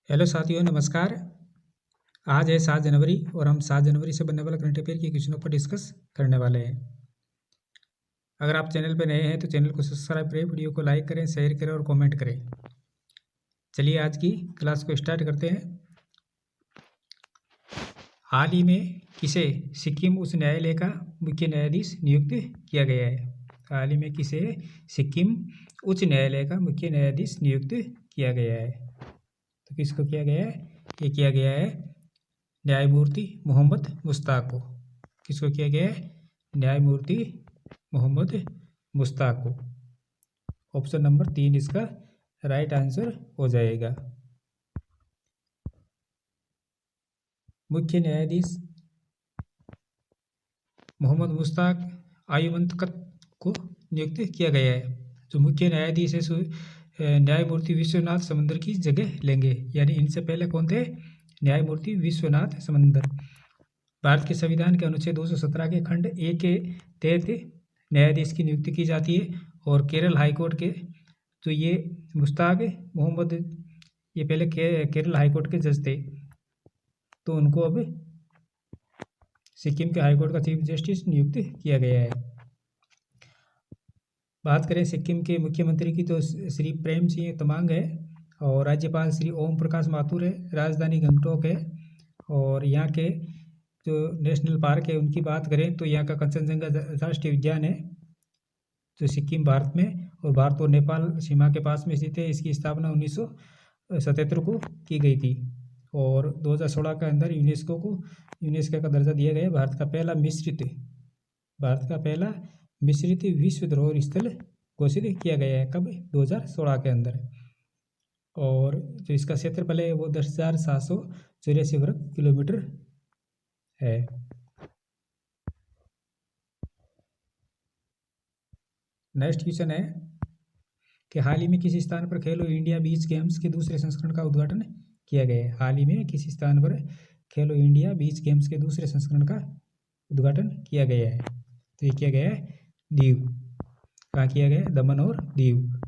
Hello साथियों, नमस्कार। आज है 7 जनवरी और हम 7 जनवरी से बनने वाला करंट अफेयर के क्वेश्चनों पर डिस्कस करने वाले हैं। अगर आप चैनल पर नए हैं तो चैनल को सब्सक्राइब करें, वीडियो को लाइक करें, शेयर करें और कमेंट करें। चलिए आज की क्लास को स्टार्ट करते हैं। हाल ही में किसे सिक्किम उच्च न्यायालय का मुख्य न्यायाधीश नियुक्त किया गया है? हाल ही में किसे सिक्किम उच्च न्यायालय का मुख्य न्यायाधीश नियुक्त किया गया है? तो किसको किया गया है? ये किया गया है न्यायमूर्ति मोहम्मद मुश्ताक को। किसको किया गया है? न्यायमूर्ति मोहम्मद मुश्ताक को। ऑप्शन नंबर 3 इसका राइट आंसर हो जाएगा। मुख्य न्यायाधीश मोहम्मद मुश्ताक आयुमंतकत को नियुक्त किया गया है। जो मुख्य न्यायाधीश है न्यायमूर्ति विश्वनाथ समंदर की जगह लेंगे। यानी इनसे पहले कौन थे? न्यायमूर्ति विश्वनाथ समंदर। भारत के संविधान के अनुच्छेद 217 के खंड 1 के तहत न्यायाधीश की नियुक्ति की जाती है। और केरल हाईकोर्ट के तो ये मुश्ताक मोहम्मद ये पहले केरल हाईकोर्ट के जज थे, तो उनको अब सिक्किम के हाईकोर्ट का चीफ जस्टिस नियुक्त किया गया है। बात करें सिक्किम के मुख्यमंत्री की तो श्री प्रेम सिंह तमांग है और राज्यपाल श्री ओम प्रकाश माथुर है। राजधानी गंगटोक है और यहाँ के जो नेशनल पार्क है उनकी बात करें तो यहाँ का कंचनजंगा राष्ट्रीय उद्यान है जो सिक्किम भारत में और भारत और नेपाल सीमा के पास में स्थित है। इसकी स्थापना 1977 को की गई थी और 2016 के अंदर यूनेस्को का दर्जा दिया गया। भारत का पहला मिश्रित विश्व धरोहर स्थल घोषित किया गया है। कब? 2016 के अंदर। और जो इसका क्षेत्रफल है वो 10,784 वर्ग किलोमीटर है। नेक्स्ट क्वेश्चन है कि हाल ही में किस स्थान पर खेलो इंडिया बीच गेम्स के दूसरे संस्करण का उद्घाटन किया गया है? हाल ही में किस स्थान पर खेलो इंडिया बीच गेम्स के दूसरे संस्करण का उद्घाटन किया गया है? तो ये किया गया है दीव। कहाँ किया गया? दमन और दीव।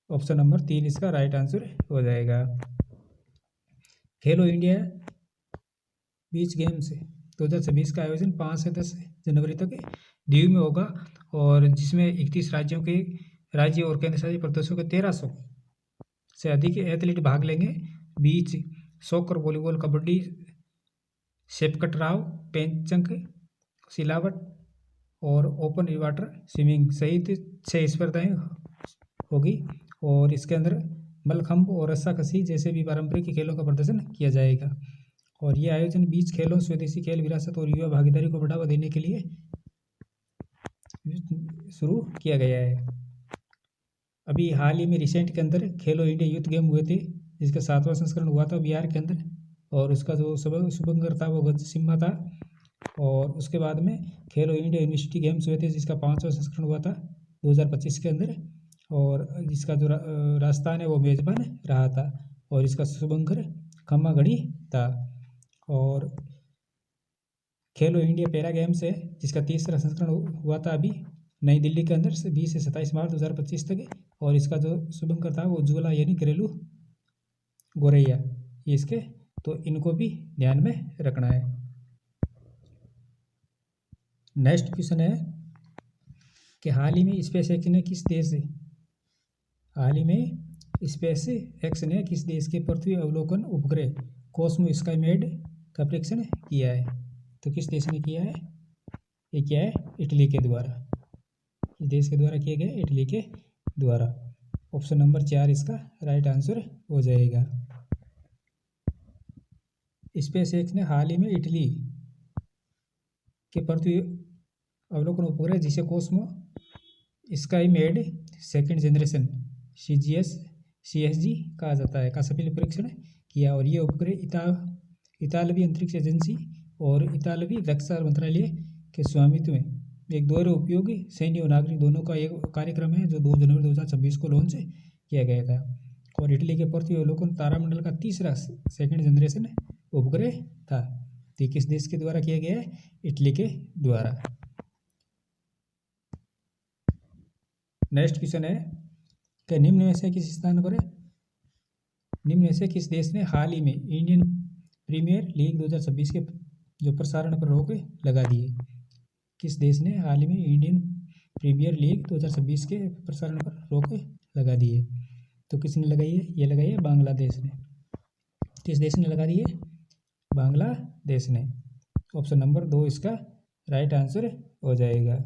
ऑप्शन नंबर 3 इसका राइट आंसर हो जाएगा। खेलो इंडिया बीच गेम्स 2026 का आयोजन 5 से 10 जनवरी तक दीव में होगा और जिसमें 31 राज्य और केंद्र शासित प्रदेशों के 1300 से अधिक एथलीट भाग लेंगे। Beach soccer, volleyball, kabaddi, sepaktakraw, pencak, silat और ओपन वाटर स्विमिंग सहित 6 स्पर्धाएं होगी और इसके अंदर मलखंभ और रस्साकशी जैसे भी पारंपरिक खेलों का प्रदर्शन किया जाएगा। और ये आयोजन बीच खेलों, स्वदेशी खेल विरासत और युवा भागीदारी को बढ़ावा देने के लिए शुरू किया गया है। अभी हाल ही में रिसेंट के अंदर खेलो इंडिया यूथ गेम हुए थे जिसका 7वां संस्करण हुआ था बिहार के अंदर और उसका जो शुभंकर था वो गज सिम्हा था। और उसके बाद में खेलो इंडिया यूनिवर्सिटी गेम्स हुए थे जिसका 5वां संस्करण हुआ था 2025 के अंदर और जिसका जो राजस्थान है वो मेजबान रहा था और इसका शुभंकर खम्मागढ़ी था। और खेलो इंडिया पैरा गेम्स है जिसका 3रा संस्करण हुआ था अभी नई दिल्ली के अंदर से 20 से 27 मार्च 2025 तक और इसका जो शुभंकर था वो उज्ज्वला यानी घरेलू गोरैया ये इसके, तो इनको भी ध्यान में रखना है। नेक्स्ट क्वेश्चन है कि हाल ही में स्पेस एक्स ने किस देश के पृथ्वी अवलोकन उपग्रह कॉस्मो स्काईमेड का परीक्षण किया है? तो किस देश ने किया है? ये किया है इटली के द्वारा। किस देश के द्वारा किया गया? इटली के द्वारा। ऑप्शन नंबर 4 इसका राइट आंसर हो जाएगा। स्पेस एक्स ने हाल ही में इटली के पृथ्वी अवलोकन उपग्रह जिसे कॉस्मो स्काईमेड सेकेंड जनरेशन CSG कहा जाता है का सफल परीक्षण किया और ये उपग्रह इतालवी अंतरिक्ष एजेंसी और इतालवी रक्षा मंत्रालय के स्वामित्व में एक दोहरे उपयोगी सैन्य और नागरिक दोनों का एक कार्यक्रम है जो 2 जनवरी 2026 को लॉन्च किया गया था। और इटली के पृथ्वी अवलोकन तारामंडल का 3रा सेकेंड जनरेशन उपग्रह था। तो किस देश के द्वारा किया गया है? इटली के द्वारा। नेक्स्ट क्वेश्चन है कि निम्न में से किस स्थान पर निम्न में से किस देश ने हाल ही में इंडियन प्रीमियर लीग 2026 के जो प्रसारण पर रोक लगा दी है? किस देश ने हाल ही में इंडियन प्रीमियर लीग 2026 के प्रसारण पर रोक लगा दी है? तो किसने लगाई है? ये लगाई है बांग्लादेश ने। किस देश ने लगा दी है? बांग्लादेश ने। ऑप्शन नंबर 2 इसका राइट आंसर हो जाएगा।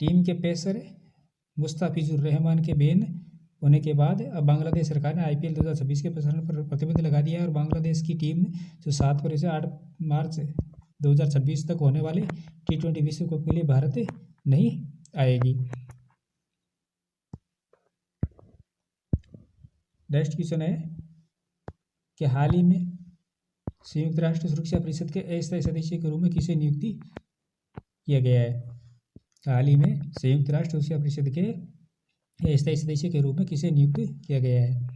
टीम के पेसर मुस्ताफिजुर रहमान के बैन होने के बाद अब बांग्लादेश सरकार ने IPL 2026 के प्रसारण पर प्रतिबंध लगा दिया है और बांग्लादेश की टीम जो 7 फरवरी से 8 मार्च 2026 तक होने वाले T20 विश्व कप के लिए भारत नहीं आएगी। नेक्स्ट क्वेश्चन है कि हाल ही में संयुक्त राष्ट्र सुरक्षा परिषद के अस्थायी सदस्य के रूप में किसे नियुक्ति किया गया है? हाल ही में संयुक्त राष्ट्र सुरक्षा परिषद के अस्थायी सदस्य के रूप में किसे नियुक्त किया गया है?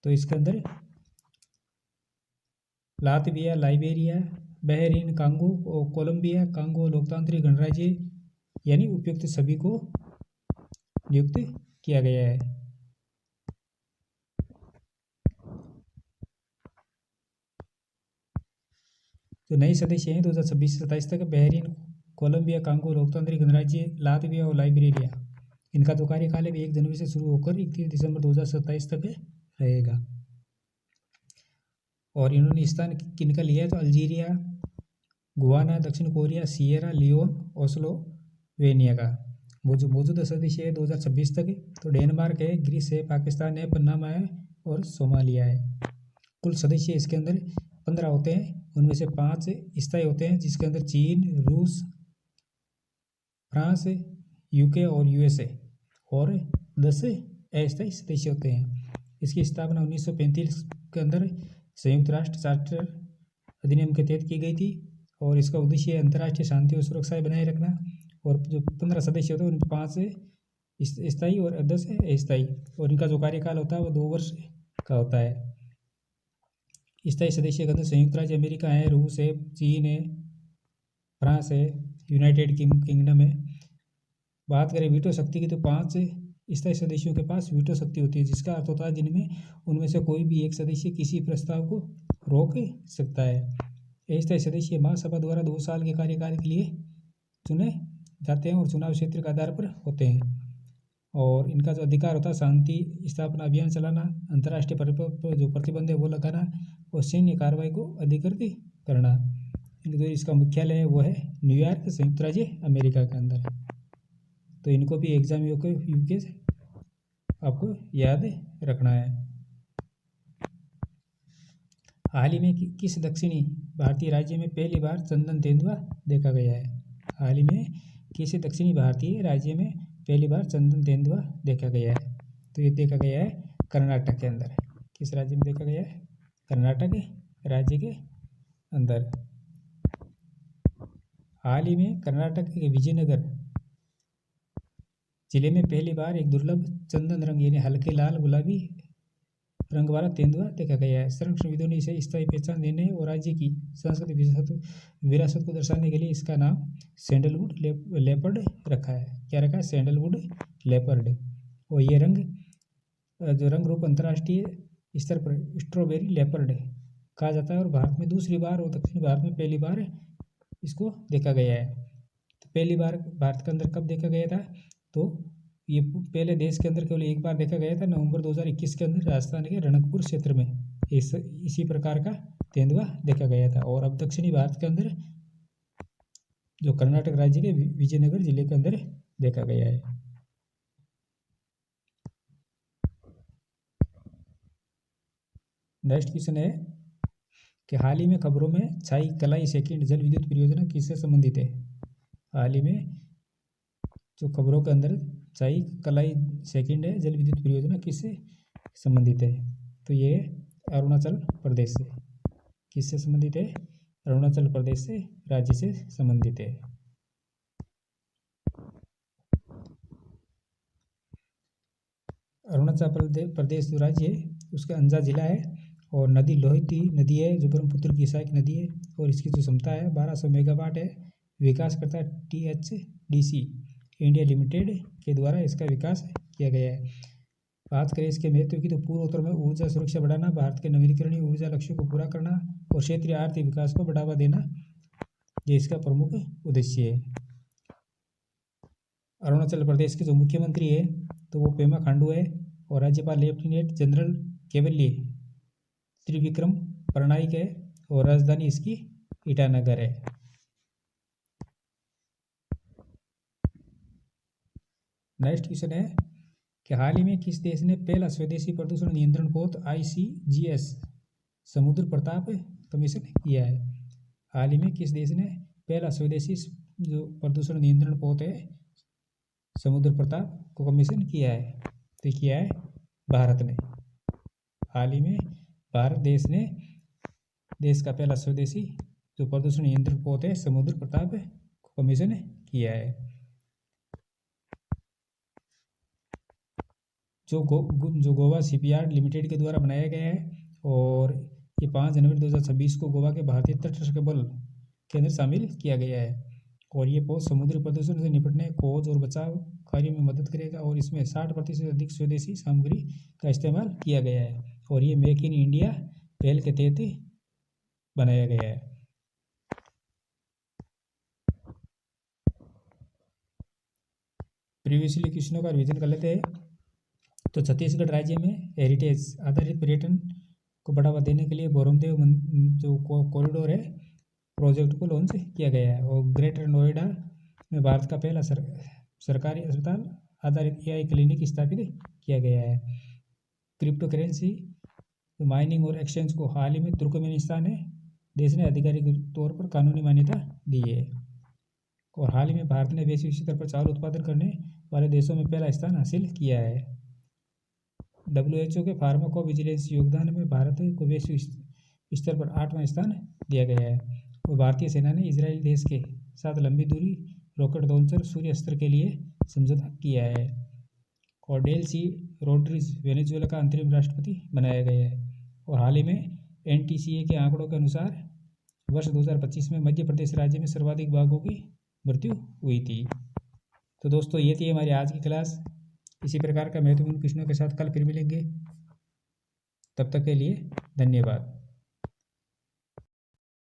तो इसके अंदर लातविया, लाइबेरिया, बहरीन, कांगो और कोलंबिया कांगो लोकतांत्रिक गणराज्य यानी उपयुक्त सभी को नियुक्त किया गया है। जो नए सदस्य हैं 2026 से 27 तक बहरीन, कोलंबिया, कांगो लोकतांत्रिक गणराज्य, लातविया और लाइबेरिया, इनका तो कार्यकाल 1 जनवरी से शुरू होकर 31 दिसंबर 2027 तक रहेगा। और इन्होंने स्थान किनका लिया है? तो अल्जीरिया, गुआना, दक्षिण कोरिया, सिएरा लियोन, ओस्लोवेनिया का। वो जो मौजूदा सदस्य है 2026 तक तो डेनमार्क है, ग्रीस है, पाकिस्तान है, पनामा है और सोमालिया है। कुल सदस्य इसके अंदर 15 होते हैं, उनमें से 5 स्थायी होते हैं जिसके अंदर चीन, रूस, फ्रांस, UK और USA और 10 अस्थायी सदस्य होते हैं। इसकी स्थापना 1935 के अंदर संयुक्त राष्ट्र चार्टर अधिनियम के तहत की गई थी और इसका उद्देश्य अंतर्राष्ट्रीय शांति और सुरक्षा बनाए रखना। और जो 15 सदस्य होते हैं उनमें 5 स्थायी और 10 अस्थायी और इनका जो कार्यकाल होता है वो 2 वर्ष का होता है। स्थायी सदस्य के अंदर संयुक्त राज्य अमेरिका है, रूस है, चीन है, फ्रांस है, यूनाइटेड किंगडम है। बात करें वीटो शक्ति की तो 5 स्थायी सदस्यों के पास वीटो शक्ति होती है जिसका अर्थ होता है जिनमें उनमें से कोई भी एक सदस्य किसी प्रस्ताव को रोक सकता है। अस्थायी सदस्य महासभा द्वारा 2 साल के कार्यकाल के लिए चुने जाते हैं और चुनाव क्षेत्र के आधार पर होते हैं। और इनका जो अधिकार होता है शांति स्थापना अभियान चलाना, अंतर्राष्ट्रीय जो प्रतिबंध है वो लगाना और सैन्य कार्रवाई को अधिकृत करना। जो इसका मुख्यालय है वो है न्यूयॉर्क, संयुक्त राज्य अमेरिका के अंदर। तो इनको भी एग्जाम यूके आपको याद रखना है। हाल ही में किस दक्षिणी भारतीय राज्य में पहली बार चंदन तेंदुआ देखा गया है? हाल ही में किस दक्षिणी भारतीय राज्य में पहली बार चंदन तेंदुआ देखा गया है? तो ये देखा गया है कर्नाटक के अंदर। किस राज्य में देखा गया है? कर्नाटक राज्य के अंदर। हाल ही में कर्नाटक के विजयनगर जिले में पहली बार एक दुर्लभ चंदन रंग यानी हल्के लाल गुलाबी रंग वाला तेंदुआ देखा गया है। संरक्षणविदों ने इसे स्थायी पहचान देने और राज्य की सांस्कृतिक विरासत को दर्शाने के लिए इसका नाम सैंडलवुड लेपर्ड रखा है। क्या रखा है? Sandalwood leopard. और ये रंग जो रंग रूप अंतर्राष्ट्रीय स्तर पर स्ट्रॉबेरी लेपर्ड कहा जाता है और भारत में दूसरी बार और दक्षिण भारत में पहली बार इसको देखा गया है। तो पहली बार भारत के अंदर कब देखा गया था? तो ये पहले देश के अंदर केवल एक बार देखा गया था नवंबर 2021 के अंदर राजस्थान के रणकपुर क्षेत्र में इसी प्रकार का तेंदुआ देखा गया था। और अब दक्षिणी भारत के अंदर जो कर्नाटक राज्य के विजयनगर जिले के अंदर देखा गया है। नेक्स्ट क्वेश्चन है कि हाल ही में खबरों में छाई कलाई सेकंड जल विद्युत परियोजना किससे संबंधित है? हाल ही में जो खबरों के अंदर छाई कलाई सेकंड है जल विद्युत परियोजना किससे संबंधित है? तो ये अरुणाचल प्रदेश से। किससे संबंधित है? अरुणाचल प्रदेश से राज्य से संबंधित है। अरुणाचल प्रदेश जो राज्य है उसका अंजा जिला है और नदी लोहिती नदी है जो ब्रह्मपुत्र की सहायक नदी है और इसकी जो क्षमता है 1200 मेगावाट है। विकास करता है THDC इंडिया लिमिटेड के द्वारा इसका विकास किया गया है। बात करें इसके महत्व की तो पूर्वोत्तर में ऊर्जा सुरक्षा बढ़ाना, भारत के नवीकरणीय ऊर्जा लक्ष्यों को पूरा करना और क्षेत्रीय आर्थिक विकास को बढ़ावा देना, ये इसका प्रमुख उद्देश्य है। अरुणाचल प्रदेश के जो मुख्यमंत्री है तो वो पेमा खांडू है और राज्यपाल लेफ्टिनेंट जनरल केवल्य त्रिविक्रम परनाइक है और राजधानी इसकी ईटानगर है। नेक्स्ट क्वेश्चन है कि हाल ही में किस देश ने पहला स्वदेशी प्रदूषण नियंत्रण पोत ICGS समुद्र प्रताप कमीशन किया है? हाल ही में किस देश ने पहला स्वदेशी जो प्रदूषण नियंत्रण पोत है समुद्र प्रताप को कमीशन किया है? तो किया है भारत ने। हाल ही में भारत देश ने देश का पहला स्वदेशी जो प्रदूषण नियंत्रण पोत है समुद्र प्रताप को कमीशन किया है। जो गोवा शिपयार्ड लिमिटेड के द्वारा बनाया गया है और ये 5 जनवरी 2026 को गोवा के भारतीय तटरक्षक बल के अंदर शामिल किया गया है और ये पोत समुद्री प्रदूषण से निपटने, खोज और बचाव कार्यों में मदद करेगा और इसमें 60% अधिक स्वदेशी सामग्री का इस्तेमाल किया गया है और ये मेक इन इंडिया पहल के तहत बनाया गया है। प्रीवियसली क्वेश्चनों का रिवीजन कर लेते हैं। तो छत्तीसगढ़ राज्य में हेरिटेज आधारित पर्यटन को बढ़ावा देने के लिए बोरमदेव जो कॉरिडोर है प्रोजेक्ट को लॉन्च किया गया है और ग्रेटर नोएडा में भारत का पहला सरकारी अस्पताल आधारित AI क्लिनिक स्थापित किया गया है। क्रिप्टो करेंसी माइनिंग और एक्सचेंज को हाल ही में तुर्कमेनिस्तान ने देश ने आधिकारिक तौर पर कानूनी मान्यता दी है और हाल ही में भारत ने वैश्विक स्तर पर चावल उत्पादन करने वाले देशों में पहला स्थान हासिल किया है। WHO के फार्माको विजिलेंस योगदान में भारत को वैश्विक स्तर पर 8वां स्थान दिया गया है और भारतीय सेना ने इजराइल देश के साथ लंबी दूरी रॉकेट लॉन्चर सूर्य अस्त्र के लिए समझौता किया है और डेल्सी रोड्रिग्स वेनेजुएला का अंतरिम राष्ट्रपति बनाया गया है और हाल ही में NTCA के आंकड़ों के अनुसार वर्ष 2025 में मध्य प्रदेश राज्य में सर्वाधिक बाघों की मृत्यु हुई थी। तो दोस्तों ये थी हमारी आज की क्लास। इसी प्रकार का महत्वपूर्ण प्रश्नों के साथ कल फिर मिलेंगे। तब तक के लिए धन्यवाद।